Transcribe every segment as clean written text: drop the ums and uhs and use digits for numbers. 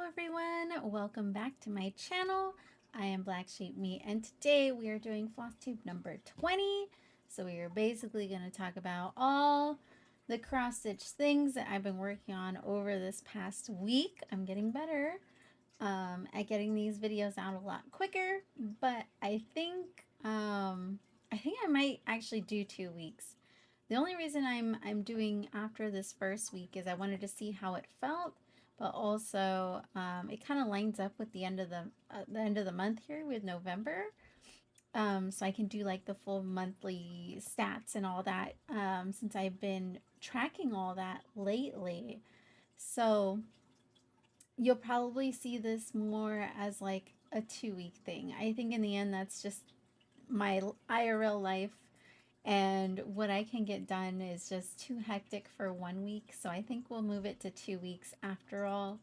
everyone, welcome back to my channel. I am Black Sheep Meat and today we are doing Flosstube number 20. So we are basically going to talk about all the cross stitch things that I've been working on over this past week. I'm getting better at getting these videos out a lot quicker, but I think I might actually do 2 weeks. The only reason I'm doing after this first week is I wanted to see how it felt, but also it kind of lines up with the end of the month here with November. So I can do like the full monthly stats and all that since I've been tracking all that lately. So you'll probably see this more as like a 2 week thing. I think in the end that's just my IRL life, and what I can get done is just too hectic for 1 week. So I think we'll move it to 2 weeks after all,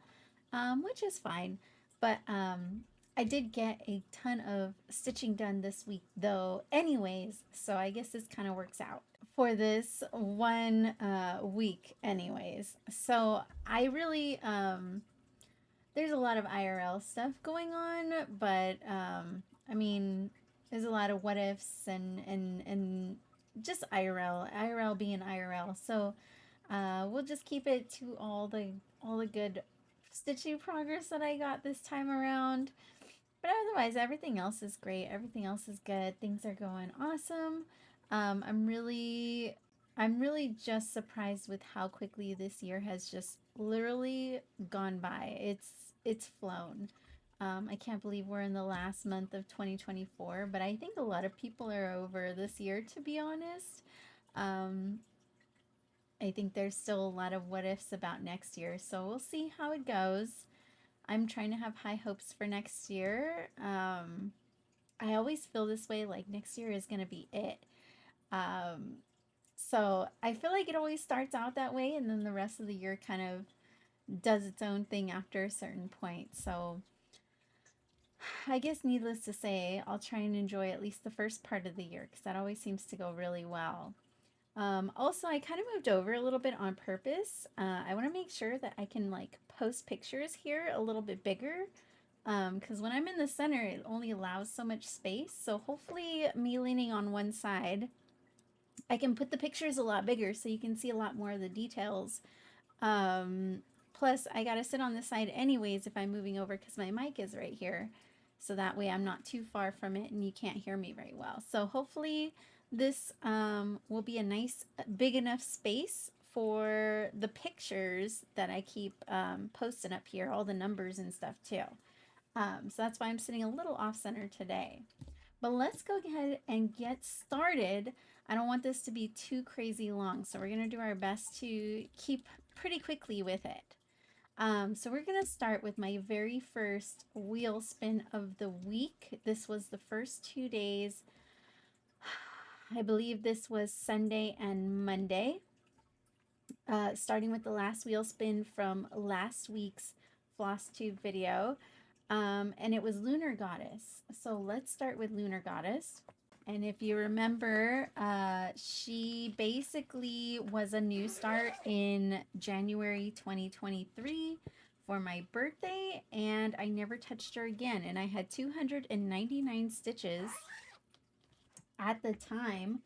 which is fine. But I did get a ton of stitching done this week though anyways, so I guess this kind of works out for this one week anyways. So I really there's a lot of IRL stuff going on, but I mean, there's a lot of what ifs and just IRL being IRL. So we'll just keep it to all the good stitching progress that I got this time around. But otherwise, everything else is great. Everything else is good. Things are going awesome. Um, I'm really, I'm really just surprised with how quickly this year has just literally gone by. It's flown. I can't believe we're in the last month of 2024, but I think a lot of people are over this year, to be honest. Um, I think there's still a lot of what ifs about next year, so we'll see how it goes. I'm trying to have high hopes for next year. I always feel this way, like next year is going to be it. Um, so I feel like it always starts out that way, and then the rest of the year kind of does its own thing after a certain point. So I guess needless to say, I'll try and enjoy at least the first part of the year because that always seems to go really well. Also, I kind of moved over a little bit on purpose. I want to make sure that I can like post pictures here a little bit bigger because when I'm in the center, it only allows so much space. So hopefully me leaning on one side, I can put the pictures a lot bigger so you can see a lot more of the details. Um, Plus, I got to sit on this side anyways if I'm moving over because my mic is right here. So that way I'm not too far from it and you can't hear me very well. So hopefully this will be a nice big enough space for the pictures that I keep posting up here, all the numbers and stuff too. So that's why I'm sitting a little off center today. But let's go ahead and get started. I don't want this to be too crazy long, so we're going to do our best to keep pretty quickly with it. So we're going to start with my very first wheel spin of the week. This was the first 2 days. I believe this was Sunday and Monday. Starting with the last wheel spin from last week's Flosstube video. And it was Lunar Goddess. So let's start with Lunar Goddess. And if you remember, she basically was a new start in January 2023 for my birthday, and I never touched her again. And I had 299 stitches at the time.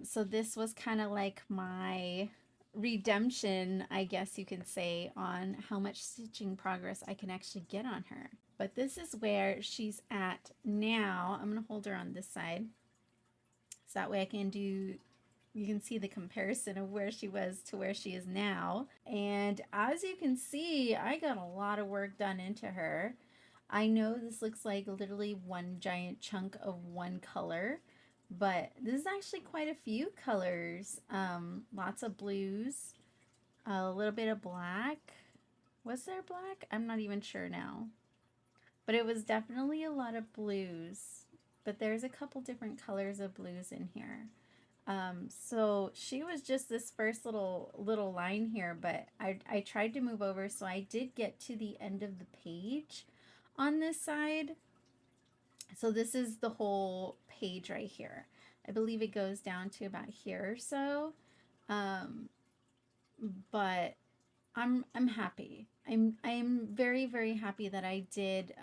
So this was kind of like my redemption, I guess you can say, on how much stitching progress I can actually get on her. But this is where she's at now. I'm going to hold her on this side. So that way I can do, you can see the comparison of where she was to where she is now. And as you can see, I got a lot of work done into her. I know this looks like literally one giant chunk of one color, but this is actually quite a few colors. Lots of blues, a little bit of black. Was there black? I'm not even sure now. But it was definitely a lot of blues. But there's a couple different colors of blues in here. So she was just this first little line here, but I tried to move over, so I did get to the end of the page on this side. So this is the whole page right here. I believe it goes down to about here or so. Um, but I'm happy. I'm very, very happy that I did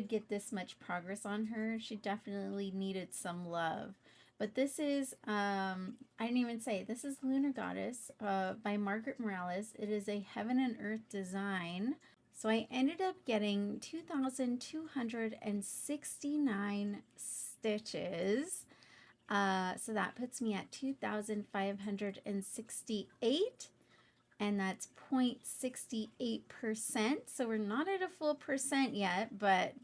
get this much progress on her. She definitely needed some love. But this is, I didn't even say, this is Lunar Goddess by Margaret Morales. It is a heaven and earth design. So I ended up getting 2,269 stitches. So that puts me at 2,568, and that's 0.68%. So we're not at a full percent yet, but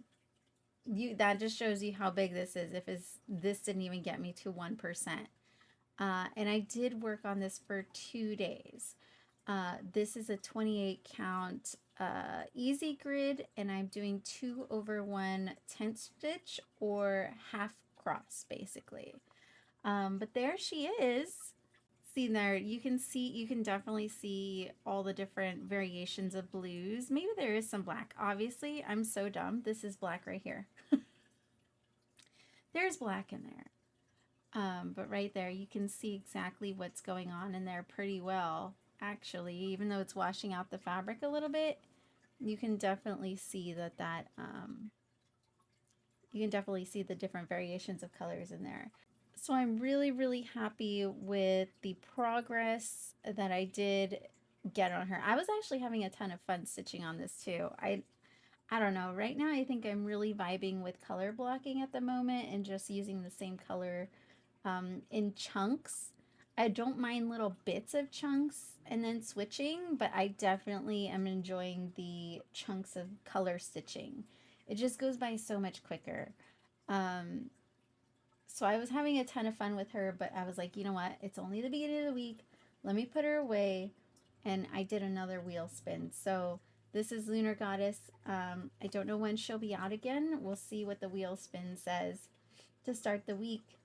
that just shows you how big this is. If this didn't even get me to 1%. And I did work on this for 2 days. This is a 28 count easy grid, and I'm doing 2/1 tent stitch or half cross basically. But there she is. See there, you can definitely see all the different variations of blues. Maybe there is some black. Obviously, I'm so dumb. This is black right here. There's black in there. But right there, you can see exactly what's going on in there pretty well, actually. Even though it's washing out the fabric a little bit, you can definitely see you can definitely see the different variations of colors in there. So I'm really, really happy with the progress that I did get on her. I was actually having a ton of fun stitching on this too. I don't know. Right now I think I'm really vibing with color blocking at the moment and just using the same color in chunks. I don't mind little bits of chunks and then switching, but I definitely am enjoying the chunks of color stitching. It just goes by so much quicker. Um, so I was having a ton of fun with her, but I was like, you know what? It's only the beginning of the week. Let me put her away. And I did another wheel spin. So this is Lunar Goddess. I don't know when she'll be out again. We'll see what the wheel spin says to start the week.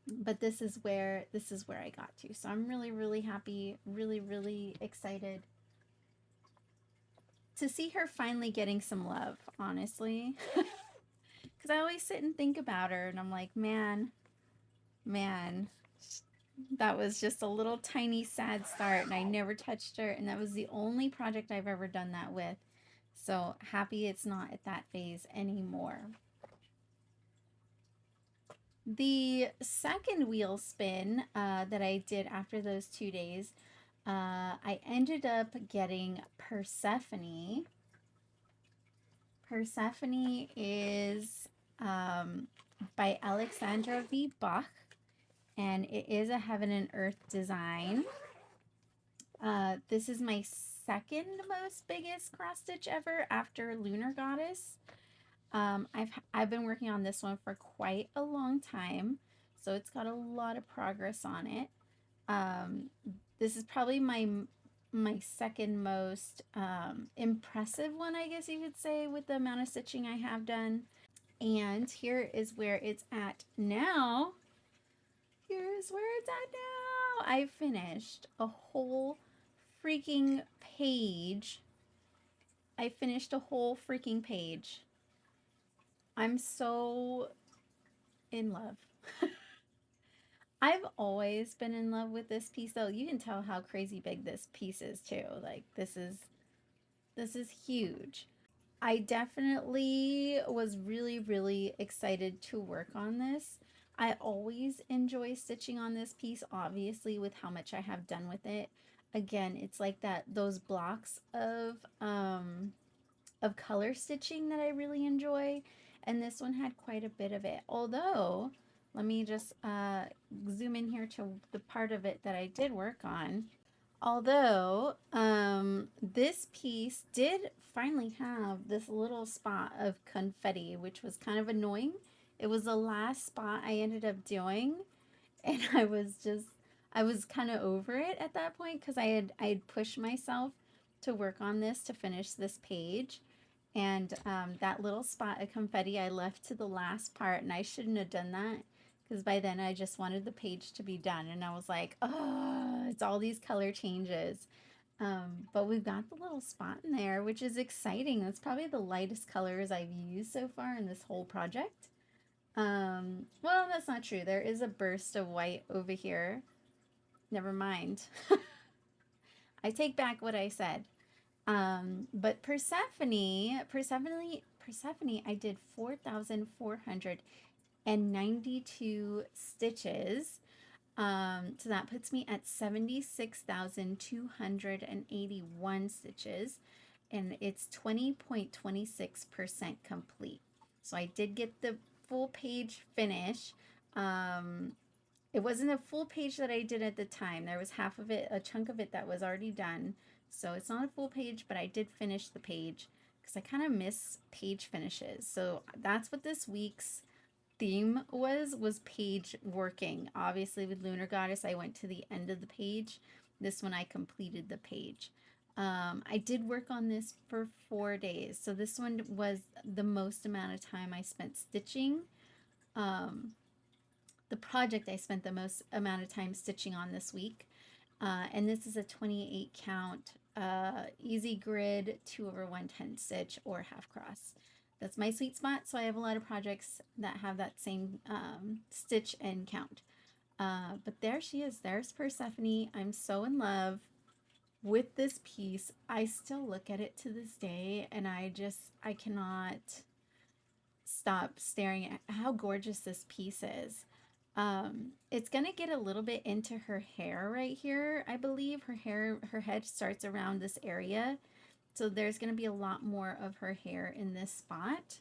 But this is where I got to. So I'm really, really happy, really, really excited to see her finally getting some love, honestly. Because I always sit and think about her and I'm like, man, that was just a little tiny sad start and I never touched her. And that was the only project I've ever done that with. So happy it's not at that phase anymore. The second wheel spin that I did after those 2 days, I ended up getting Persephone. Persephone is by Alexandra V. Bach, and it is a heaven and earth design. This is my second most biggest cross stitch ever after Lunar Goddess. I've been working on this one for quite a long time, so it's got a lot of progress on it. This is probably my second most impressive one, I guess you could say, with the amount of stitching I have done. And here is where it's at now. Here's where it's at now. I finished a whole freaking page. I finished a whole freaking page. I'm so in love. I've always been in love with this piece though. You can tell how crazy big this piece is too. Like this is huge. I definitely was really, really excited to work on this. I always enjoy stitching on this piece, obviously, with how much I have done with it. Again, it's like those blocks of color stitching that I really enjoy, and this one had quite a bit of it. Although, let me just zoom in here to the part of it that I did work on. Although, this piece did finally have this little spot of confetti, which was kind of annoying. It was the last spot I ended up doing, and I was kind of over it at that point because I had pushed myself to work on this to finish this page. And that little spot of confetti I left to the last part, and I shouldn't have done that because by then I just wanted the page to be done, and I was like, oh, it's all these color changes. But we've got the little spot in there, which is exciting. That's probably the lightest colors I've used so far in this whole project. Well, that's not true. There is a burst of white over here. Never mind. I take back what I said. But Persephone, I did 4,492 stitches. So that puts me at 76,281 stitches, and it's 20.26% complete. So I did get the full page finish. Um, it wasn't a full page that I did at the time. There was half of it, a chunk of it that was already done. So it's not a full page, but I did finish the page because I kind of miss page finishes. So that's what this week's theme was page working. Obviously with Lunar Goddess, I went to the end of the page. This one I completed the page. I did work on this for 4 days. So this one was the most amount of time I spent stitching. Um, the project I spent the most amount of time stitching on this week. And this is a 28 count easy grid 2/110 stitch or half cross. That's my sweet spot. So I have a lot of projects that have that same stitch and count. But there she is. There's Persephone. I'm so in love with this piece. I still look at it to this day and I cannot stop staring at how gorgeous this piece is. It's gonna get a little bit into her hair right here. I believe her head starts around this area. So there's gonna be a lot more of her hair in this spot.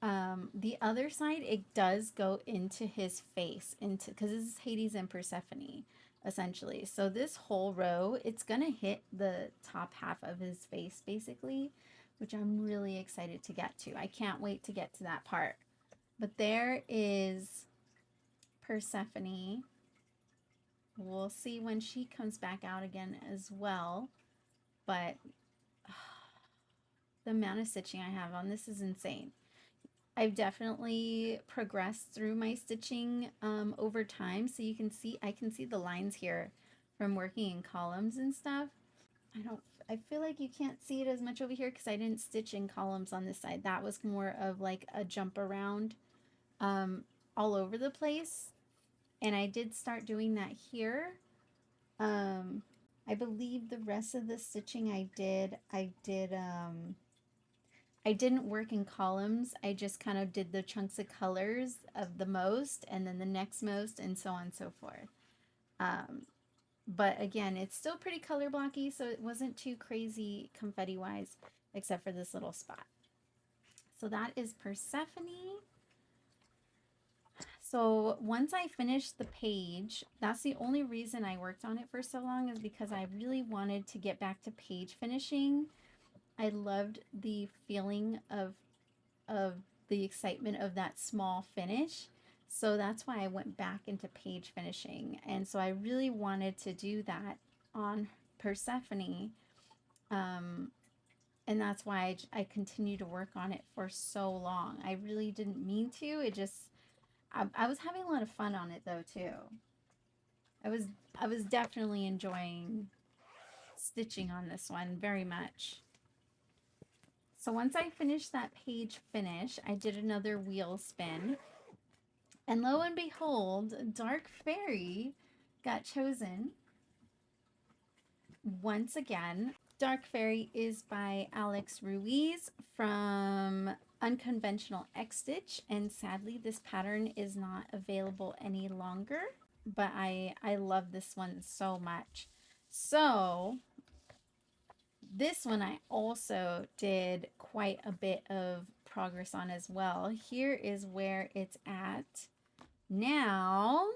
The other side, it does go into his face, because this is Hades and Persephone, essentially. So this whole row, it's gonna hit the top half of his face, basically, which I'm really excited to get to. I can't wait to get to that part. But there is Persephone. We'll see when she comes back out again as well. But the amount of stitching I have on this is insane. I've definitely progressed through my stitching over time. So you can see, I can see the lines here from working in columns and stuff. I feel like you can't see it as much over here because I didn't stitch in columns on this side. That was more of like a jump around all over the place. And I did start doing that here. I believe the rest of the stitching I didn't work in columns. I just kind of did the chunks of colors of the most and then the next most and so on and so forth. But again, it's still pretty color blocky, so it wasn't too crazy confetti wise, except for this little spot. So that is Persephone. So once I finished the page, that's the only reason I worked on it for so long, is because I really wanted to get back to page finishing. I loved the feeling of the excitement of that small finish. So that's why I went back into page finishing. And so I really wanted to do that on Persephone. And that's why I continued to work on it for so long. I really didn't mean to. I was having a lot of fun on it though too. I was I was definitely enjoying stitching on this one very much. So once I finished that page finish, I did another wheel spin. And lo and behold, Dark Fairy got chosen once again. Dark Fairy is by Alex Ruiz from Unconventional X Stitch, and sadly this pattern is not available any longer, but I love this one so much. So this one I also did quite a bit of progress on as well. Here is where it's at now.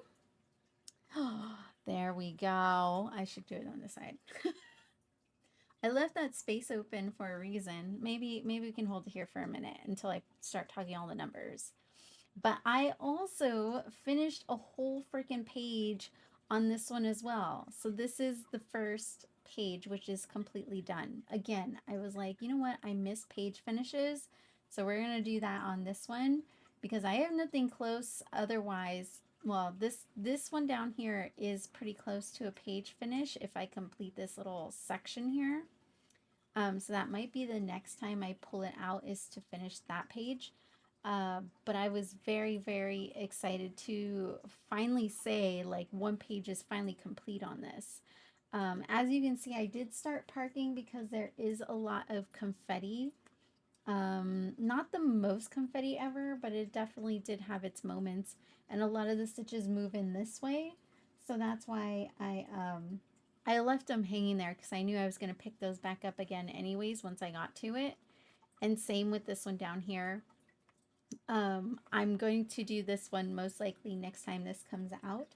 There we go. I should do it on this side. I left that space open for a reason. Maybe we can hold it here for a minute until I start talking all the numbers. But I also finished a whole freaking page on this one as well. So this is the first page, which is completely done. Again, I was like, you know what? I miss page finishes. So we're going to do that on this one because I have nothing close otherwise. Well, this one down here is pretty close to a page finish if I complete this little section here. So that might be the next time I pull it out, is to finish that page. But I was very, very excited to finally say, like, one page is finally complete on this. As you can see, I did start parking because there is a lot of confetti. Not the most confetti ever, but it definitely did have its moments. And a lot of the stitches move in this way. So that's why I left them hanging there because I knew I was going to pick those back up again anyways once I got to it. And same with this one down here. I'm going to do this one most likely next time this comes out.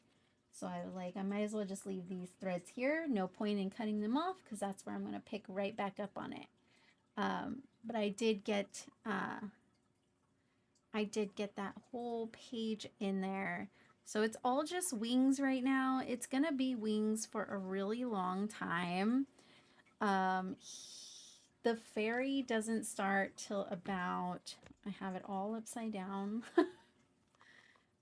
So I was like, I might as well just leave these threads here. No point in cutting them off because that's where I'm going to pick right back up on it. But I did get that whole page in there. So it's all just wings right now. It's going to be wings for a really long time. Um, the fairy doesn't start till about, I have it all upside down.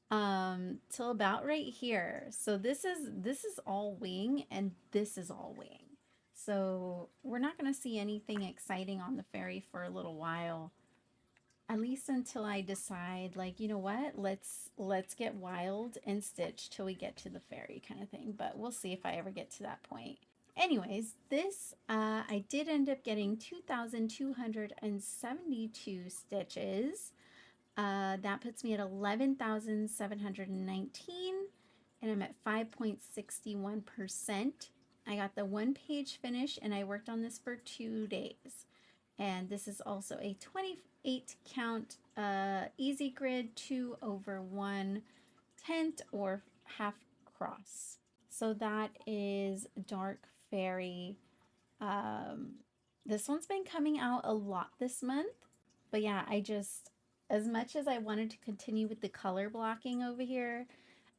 Till about right here. So this is all wing and this is all wing. So we're not going to see anything exciting on the fairy for a little while. At least until I decide, like, you know what, let's get wild and stitch till we get to the fairy kind of thing. But we'll see if I ever get to that point. Anyways, this I did end up getting 2,272 stitches. That puts me at 11,719 and I'm at 5.61%. I got the one page finish and I worked on this for 2 days. And this is also a 28 count easy grid 2/1/10 or half cross. So that is Dark Fairy. This one's been coming out a lot this month. But yeah, as much as I wanted to continue with the color blocking over here,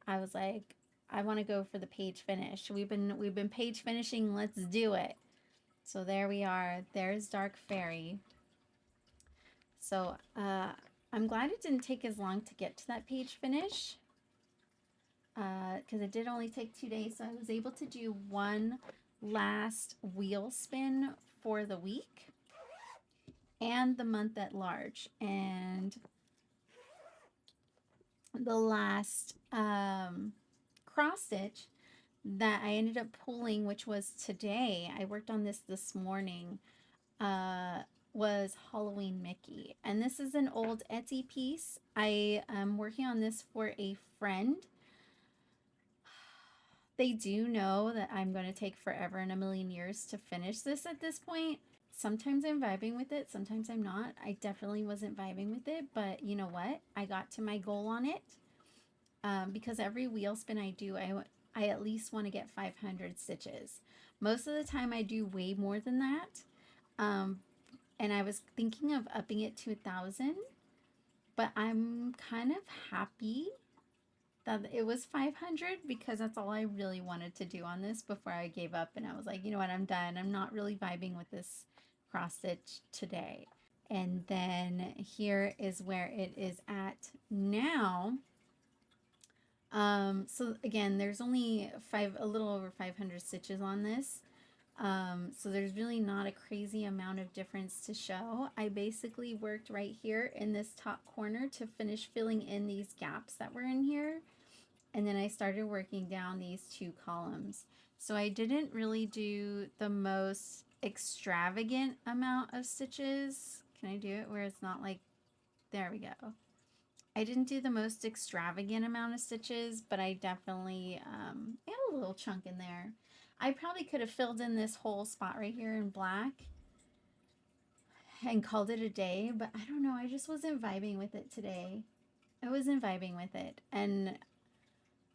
I was like, I want to go for the page finish. We've been page finishing. Let's do it. So there we are. There's Dark Fairy. So I'm glad it didn't take as long to get to that page finish because it did only take 2 days. So I was able to do one last wheel spin for the week and the month at large. And the last cross stitch that I ended up pulling, which was today, I worked on this morning, was Halloween Mickey. And this is an old Etsy piece. I am working on this for a friend. They do know that I'm going to take forever and a million years to finish this at this point. Sometimes I'm vibing with it, sometimes I'm not. I definitely wasn't vibing with it, but you know what? I got to my goal on it. Because every wheel spin I do, I at least want to get 500 stitches. Most of the time I do way more than that. And I was thinking of upping it to 1,000, but I'm kind of happy that it was 500 because that's all I really wanted to do on this before I gave up. And I was like, you know what, I'm done. I'm not really vibing with this cross stitch today. And then here is where it is at now. So again, there's only a little over 500 stitches on this. So there's really not a crazy amount of difference to show. I basically worked right here in this top corner to finish filling in these gaps that were in here. And then I started working down these 2 columns. So I didn't really do the most extravagant amount of stitches. Can I do it where it's not like, there we go. I didn't do the most extravagant amount of stitches, but I definitely had a little chunk in there. I probably could have filled in this whole spot right here in black and called it a day, but I don't know. I just wasn't vibing with it today. I wasn't vibing with it. And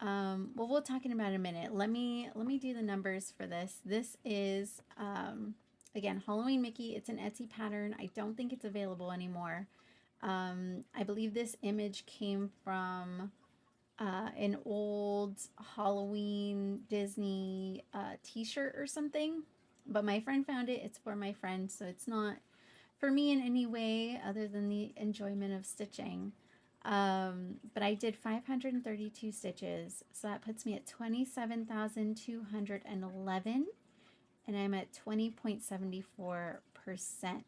well, we'll talk in about in a minute. Let me do the numbers for this. This is again, Halloween Mickey. It's an Etsy pattern. I don't think it's available anymore. I believe this image came from an old Halloween Disney t-shirt or something, but my friend found it. It's for my friend, so it's not for me in any way other than the enjoyment of stitching. But I did 532 stitches, so that puts me at 27,211, and I'm at 20.74%.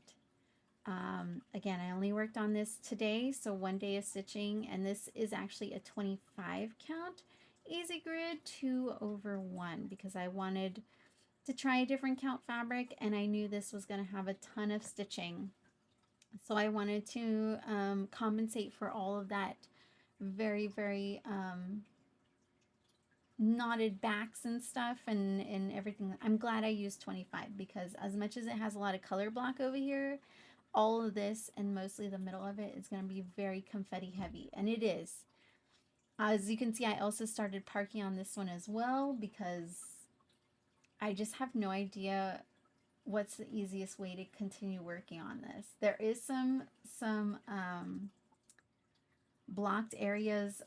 Again, I only worked on this today, so 1 day of stitching, and this is actually a 25 count easy grid 2/1 because I wanted to try a different count fabric, and I knew this was going to have a ton of stitching. So I wanted to compensate for all of that very, very knotted backs and stuff and everything. I'm glad I used 25 because as much as it has a lot of color block over here, all of this and mostly the middle of it is going to be very confetti heavy, and it is. As you can see, I also started parking on this one as well because I just have no idea what's the easiest way to continue working on this. There is some blocked areas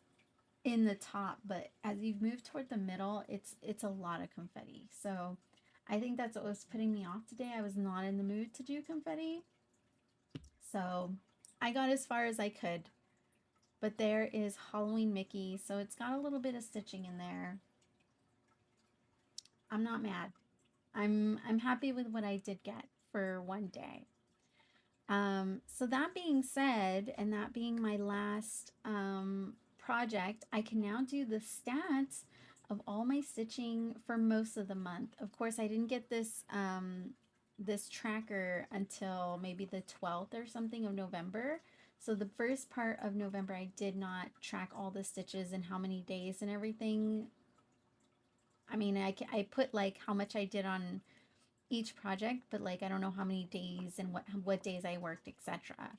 in the top, but as you move toward the middle, it's a lot of confetti. So I think that's what was putting me off today. I was not in the mood to do confetti. So I got as far as I could. But there is Halloween Mickey, so it's got a little bit of stitching in there. I'm not mad. I'm happy with what I did get for one day. So that being said, and that being my last project, I can now do the stats of all my stitching for most of the month. Of course, I didn't get this tracker until maybe the 12th or something of November. So the first part of November, I did not track all the stitches and how many days and everything. I mean, I put like how much I did on each project, but like I don't know how many days and what days I worked, etc.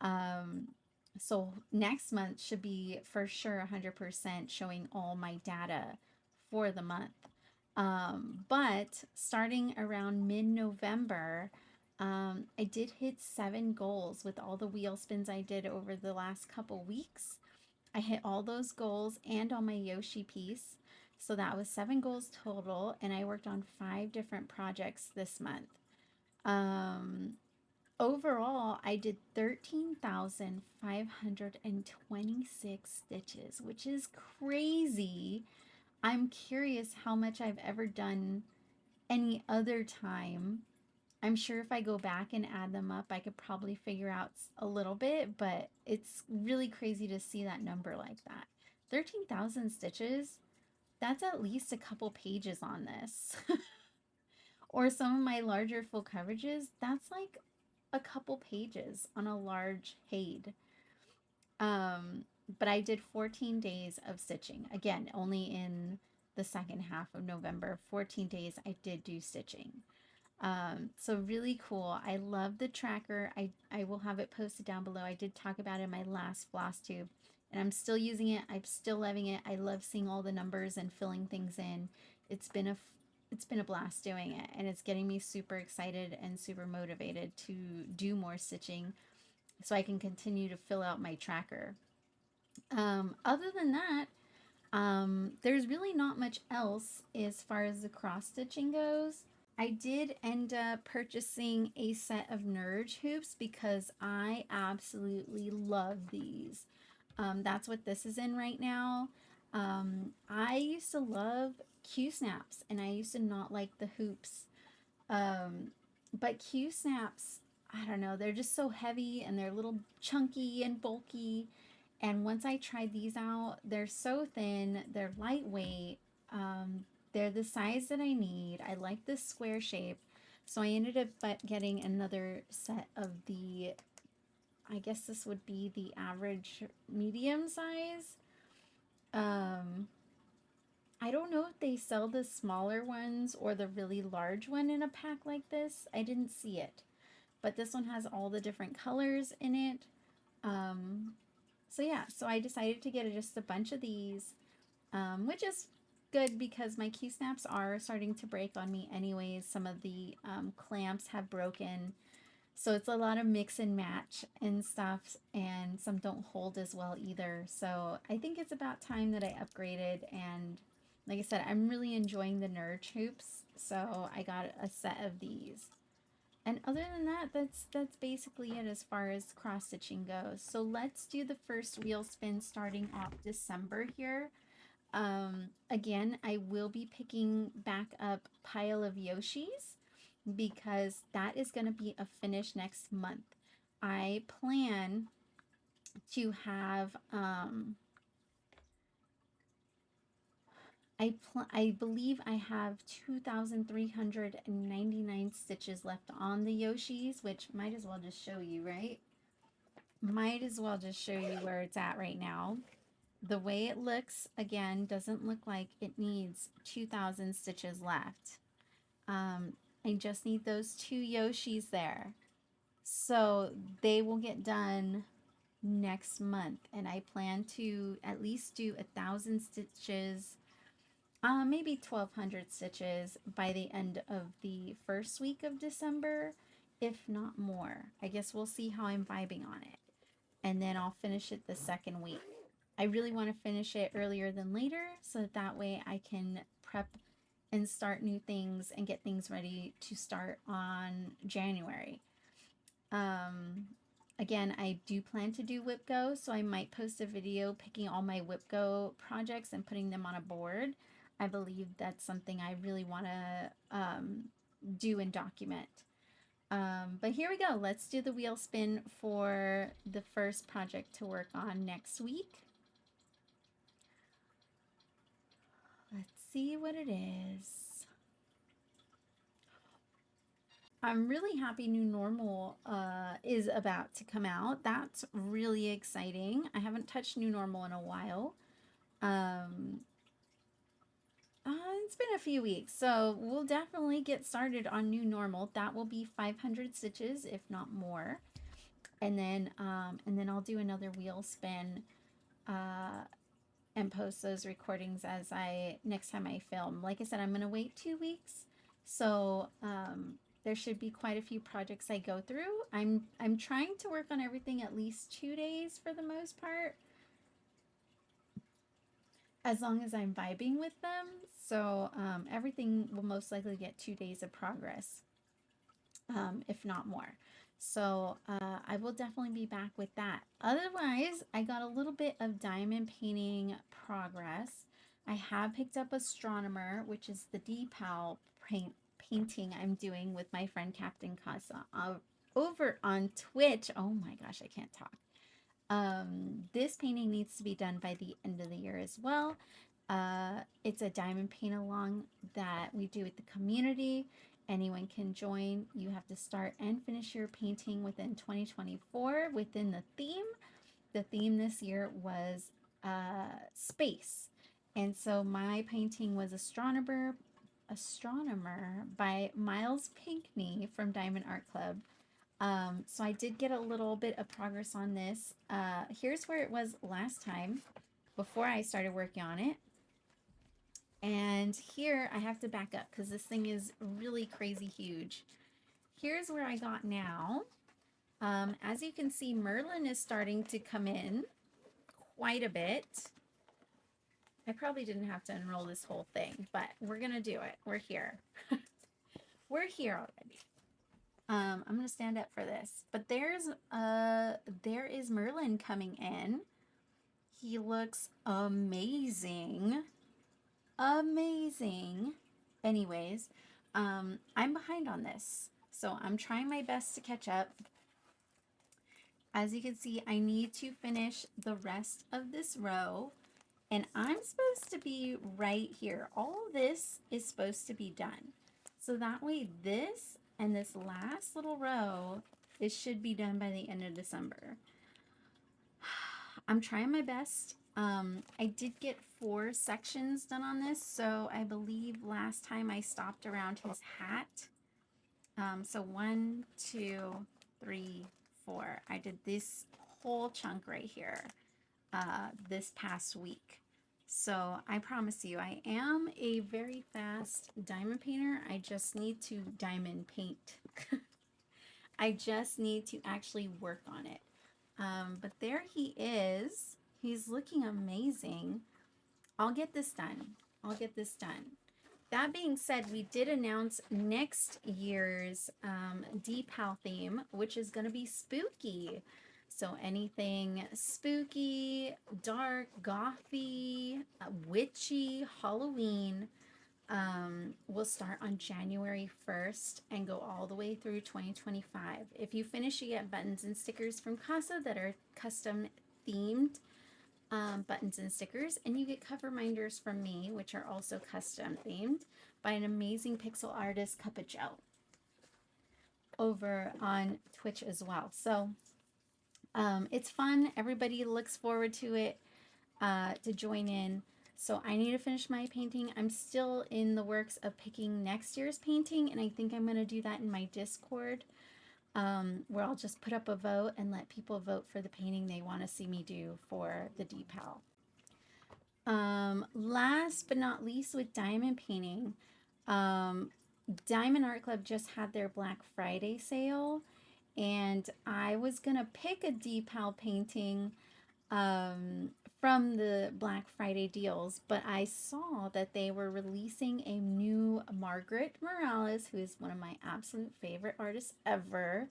Um, so next month should be for sure 100% showing all my data for the month. But starting around mid-November, I did hit 7 goals with all the wheel spins I did over the last couple weeks. I hit all those goals and on my Yoshi piece. So that was 7 goals total, and I worked on 5 different projects this month. Um, Overall, I did 13,526 stitches, which is crazy. I'm curious how much I've ever done any other time. I'm sure if I go back and add them up, I could probably figure out a little bit, but it's really crazy to see that number like that. 13,000 stitches, that's at least a couple pages on this. Or some of my larger full coverages, that's like a couple pages on a large Haid. Um, but I did 14 days of stitching. Again, only in the second half of November, 14 days I did do stitching. So really cool. I love the tracker. I will have it posted down below. I did talk about it in my last Flosstube, and I'm still using it. I'm still loving it. I love seeing all the numbers and filling things in. It's been a it's been a blast doing it, and it's getting me super excited and super motivated to do more stitching so I can continue to fill out my tracker. Other than that, there's really not much else as far as the cross stitching goes. I did end up purchasing a set of Nurge hoops because I absolutely love these. That's what this is in right now. I used to love Q snaps and I used to not like the hoops. Um, but Q snaps, I don't know, they're just so heavy and they're a little chunky and bulky. And once I tried these out, they're so thin, they're lightweight, um, they're the size that I need. I like this square shape. So I ended up getting another set of the, I guess this would be the average medium size. Um, I don't know if they sell the smaller ones or the really large one in a pack like this. I didn't see it. But this one has all the different colors in it. Um, so yeah, so I decided to get just a bunch of these, which is good because my key snaps are starting to break on me anyways. Some of the clamps have broken. So it's a lot of mix and match and stuff, and some don't hold as well either. So I think it's about time that I upgraded, and like I said, I'm really enjoying the Nurge hoops, so I got a set of these. And other than that, that's basically it as far as cross stitching goes. So let's do the first wheel spin starting off December here. Again, I will be picking back up Pile of Yoshis because that is going to be a finish next month. I plan to have I believe I have 2,399 stitches left on the Yoshis, which might as well just show you, right? Might as well just show you where it's at right now. The way it looks, again, doesn't look like it needs 2,000 stitches left. I just need those two Yoshis there. So they will get done next month, and I plan to at least do 1,000 stitches, maybe 1,200 stitches by the end of the first week of December, if not more. I guess we'll see how I'm vibing on it, and then I'll finish it the second week. I really want to finish it earlier than later so that way I can prep and start new things and get things ready to start on January. Um, Again, I do plan to do WhipGo, so I might post a video picking all my WhipGo projects and putting them on a board. I believe that's something I really want to do and document. But here we go. Let's do the wheel spin for the first project to work on next week. Let's see what it is. I'm really happy New Normal is about to come out. That's really exciting. I haven't touched New Normal in a while. Um, it's been a few weeks, so we'll definitely get started on New Normal. That will be 500 stitches, if not more. And then I'll do another wheel spin and post those recordings as next time I film. Like I said, I'm gonna wait 2 weeks, so there should be quite a few projects I go through. I'm trying to work on everything at least 2 days for the most part, as long as I'm vibing with them. So everything will most likely get 2 days of progress, if not more. So I will definitely be back with that. Otherwise, I got a little bit of diamond painting progress. I have picked up Astronomer, which is the decal painting I'm doing with my friend Captain Casa over on Twitch. Oh my gosh, I can't talk. This painting needs to be done by the end of the year as well. It's a diamond paint along that we do with the community. Anyone can join. You have to start and finish your painting within 2024 within the theme. The theme this year was space. And so my painting was Astronomer by Miles Pinkney from Diamond Art Club. So I did get a little bit of progress on this. Here's where it was last time before I started working on it. And here I have to back up because this thing is really crazy huge. Here's where I got now. As you can see, Merlin is starting to come in quite a bit. I probably didn't have to unroll this whole thing, but we're going to do it. We're here. We're here already. I'm going to stand up for this. But there is Merlin coming in. He looks amazing. Amazing. Anyways, I'm behind on this, so I'm trying my best to catch up. As you can see, I need to finish the rest of this row, and I'm supposed to be right here. All of this is supposed to be done. So that way this and this last little row, it should be done by the end of December. I'm trying my best. I did get 4 sections done on this, so I believe last time I stopped around his hat. So 1, 2, 3, 4. I did this whole chunk right here this past week. So I promise you, I am a very fast diamond painter. I just need to diamond paint. I just need to actually work on it. But there he is. He's looking amazing. I'll get this done. I'll get this done. That being said, we did announce next year's decal theme, which is going to be spooky. So anything spooky, dark, gothy, witchy, Halloween will start on January 1st and go all the way through 2025. If you finish, you get buttons and stickers from Casa that are custom themed. buttons and stickers, and you get cover minders from me, which are also custom themed by an amazing pixel artist, Cup of Joe, over on Twitch as well. So it's fun. Everybody looks forward to it, to join in. So I need to finish my painting. I'm still in the works of picking next year's painting, and I think I'm going to do that in my Discord, where I'll just put up a vote and let people vote for the painting they want to see me do for the decal. Last but not least, with diamond painting, um, Diamond Art Club just had their Black Friday sale, and I was gonna pick a decal painting um, from the Black Friday deals, but I saw that they were releasing a new Margaret Morales, who is one of my absolute favorite artists ever,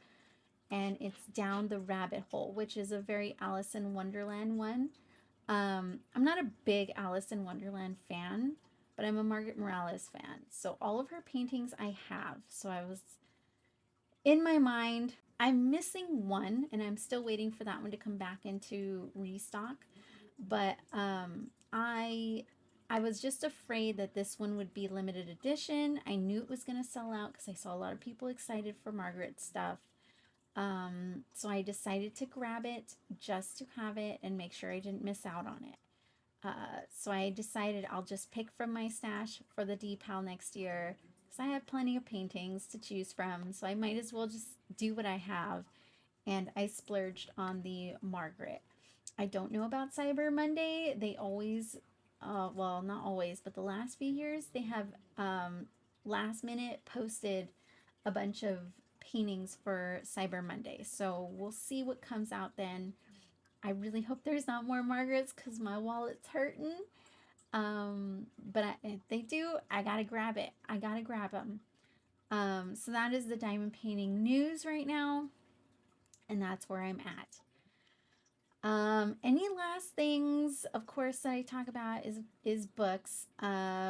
and it's Down the Rabbit Hole, which is a very Alice in Wonderland one. I'm not a big Alice in Wonderland fan, but I'm a Margaret Morales fan. So all of her paintings I have. So I was in my mind, I'm missing one, and I'm still waiting for that one to come back into restock. But I was just afraid that this one would be limited edition. I knew it was going to sell out because I saw a lot of people excited for Margaret stuff. So I decided to grab it just to have it and make sure I didn't miss out on it. So I decided I'll just pick from my stash for the decal next year because I have plenty of paintings to choose from. So I might as well just do what I have. And I splurged on the Margaret. I don't know about Cyber Monday. They always, well, not always, but the last few years, they have last minute posted a bunch of paintings for Cyber Monday. So we'll see what comes out then. I really hope there's not more Margarets because my wallet's hurting. But if they do, I gotta grab it. I gotta grab them. So that is the diamond painting news right now, and that's where I'm at. Any last things, of course, that I talk about is books.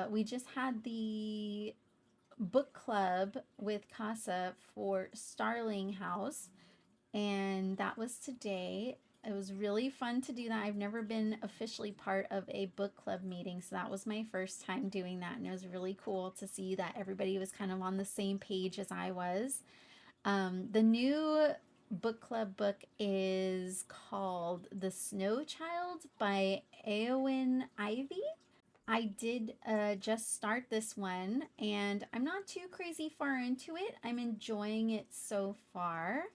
We just had the book club with Casa for Starling House, and that was today. It was really fun to do that. I've never been officially part of a book club meeting, so that was my first time doing that, and it was really cool to see that everybody was kind of on the same page as I was. The new book club book is called The Snow Child by Eowyn Ivy. I did just start this one, and I'm not too crazy far into it. I'm enjoying it so far.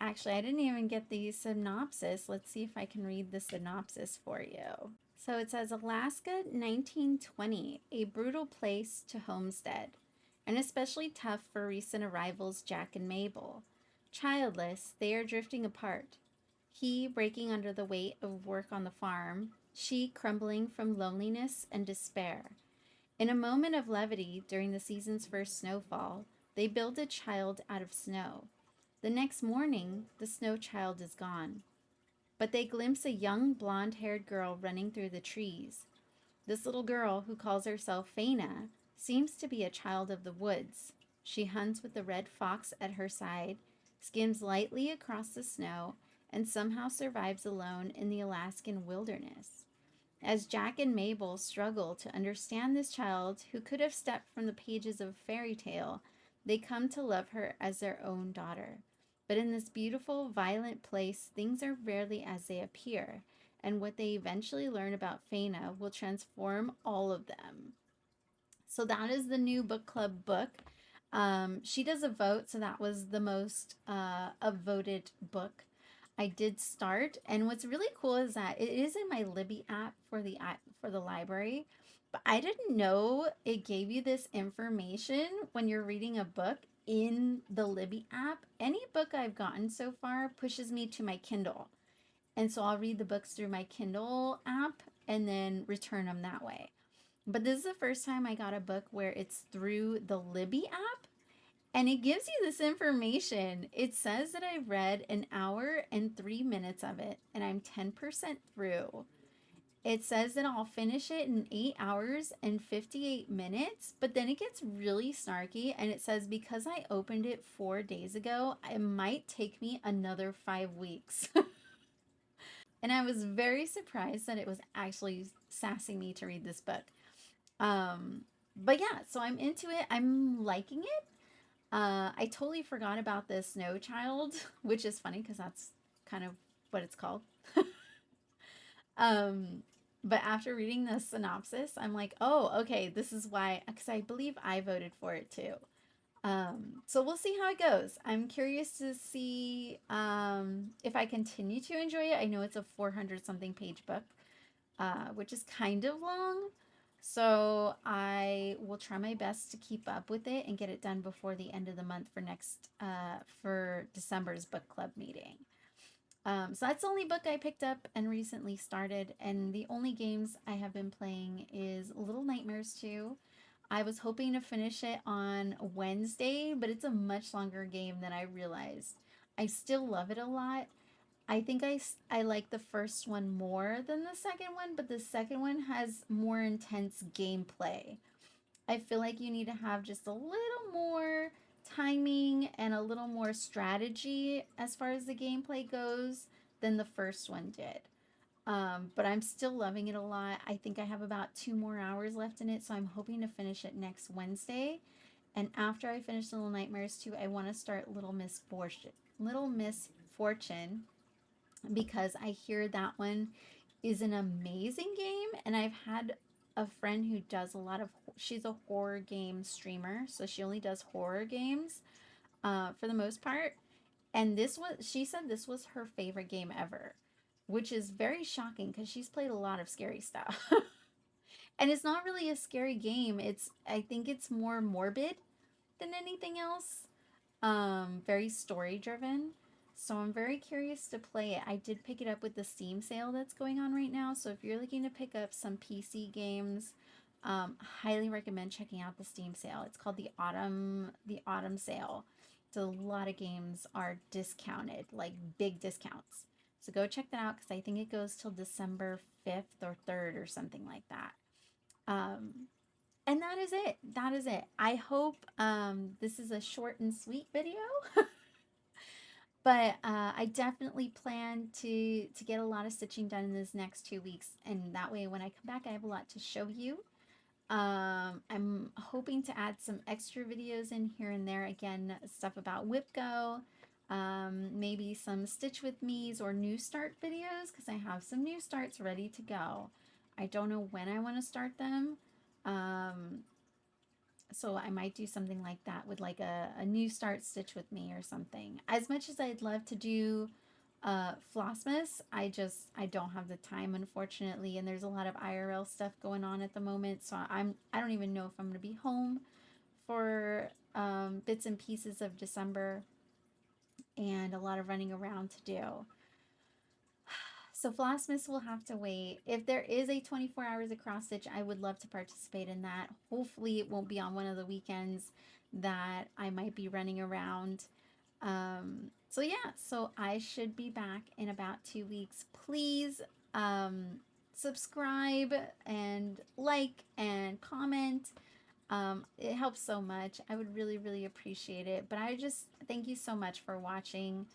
Actually, I didn't even get the synopsis. Let's see if I can read the synopsis for you. So it says Alaska 1920, a brutal place to homestead, and especially tough for recent arrivals Jack and Mabel. Childless, they are drifting apart. He breaking under the weight of work on the farm, she crumbling from loneliness and despair. In a moment of levity during the season's first snowfall, they build a child out of snow. The next morning, the snow child is gone. But they glimpse a young blonde haired girl running through the trees. This little girl, who calls herself Faina, seems to be a child of the woods. She hunts with the red fox at her side, skims lightly across the snow, and somehow survives alone in the Alaskan wilderness. As Jack and Mabel struggle to understand this child who could have stepped from the pages of a fairy tale, they come to love her as their own daughter. But in this beautiful, violent place, things are rarely as they appear, and what they eventually learn about Faina will transform all of them. So that is the new book club book. She does a vote, so that was the most a voted book I did start. And what's really cool is that it is in my Libby app for the library, but I didn't know it gave you this information when you're reading a book in the Libby app. Any book I've gotten so far pushes me to my Kindle, and so I'll read the books through my Kindle app and then return them that way. But this is the first time I got a book where it's through the Libby app, and it gives you this information. It says that I've read an hour and 3 minutes of it, and I'm 10% through. It says that I'll finish it in 8 hours and 58 minutes, but then it gets really snarky, and it says because I opened it 4 days ago, it might take me another 5 weeks. And I was very surprised that it was actually sassing me to read this book. Um, but yeah, so I'm into it. I'm liking it. I totally forgot about the Snow Child, which is funny because that's kind of what it's called. Um, but after reading the synopsis, I'm like, oh, okay, this is why, because I believe I voted for it too. So we'll see how it goes. I'm curious to see if I continue to enjoy it. I know it's a 400 something page book, which is kind of long. So I will try my best to keep up with it and get it done before the end of the month for for December's book club meeting. So that's the only book I picked up and recently started, and the only games I have been playing is Little Nightmares 2. I was hoping to finish it on Wednesday, but it's a much longer game than I realized. I still love it a lot. I think I like the first one more than the second one, but the second one has more intense gameplay. I feel like you need to have just a little more timing and a little more strategy as far as the gameplay goes than the first one did. But I'm still loving it a lot. I think I have about 2 more hours left in it, so I'm hoping to finish it next Wednesday. And after I finish Little Nightmares 2, I want to start Little Miss Fortune. Little Miss Fortune, because I hear that one is an amazing game, and I've had a friend who does a lot of she's a horror game streamer, so she only does horror games for the most part, and she said this was her favorite game ever, which is very shocking because she's played a lot of scary stuff. And it's not really a scary game. I think it's more morbid than anything else. Very story driven. So I'm very curious to play it. I did pick it up with the Steam sale that's going on right now. So if you're looking to pick up some PC games, highly recommend checking out the Steam sale. It's called the autumn sale. So a lot of games are discounted, like big discounts. So go check that out because I think it goes till December 5th or 3rd or something like that. Um, and that is it. That is it. I hope this is a short and sweet video, but I definitely plan to get a lot of stitching done in this next 2 weeks, and that way when I come back, I have a lot to show you. I'm hoping to add some extra videos in here and there. Again, stuff about WhipGo, maybe some Stitch with Me's or new start videos because I have some new starts ready to go. I don't know when I want to start them. Um, so I might do something like that with like a new start Stitch with Me or something. As much as I'd love to do Flossmas, I don't have the time, unfortunately, and there's a lot of IRL stuff going on at the moment, so I don't even know if I'm gonna be home for bits and pieces of December, and a lot of running around to do. So Flossmas will have to wait. If there is a 24 hours of cross stitch, I would love to participate in that. Hopefully it won't be on one of the weekends that I might be running around. So yeah, so I should be back in about 2 weeks. Please subscribe and like and comment. It helps so much. I would really, really appreciate it. But I just thank you so much for watching.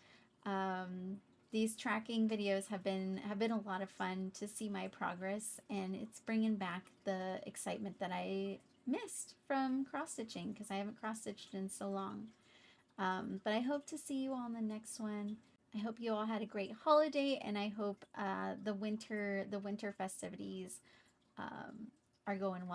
Um, these tracking videos have been a lot of fun to see my progress, and it's bringing back the excitement that I missed from cross stitching because I haven't cross stitched in so long. But I hope to see you all in the next one. I hope you all had a great holiday, and I hope the winter festivities are going well.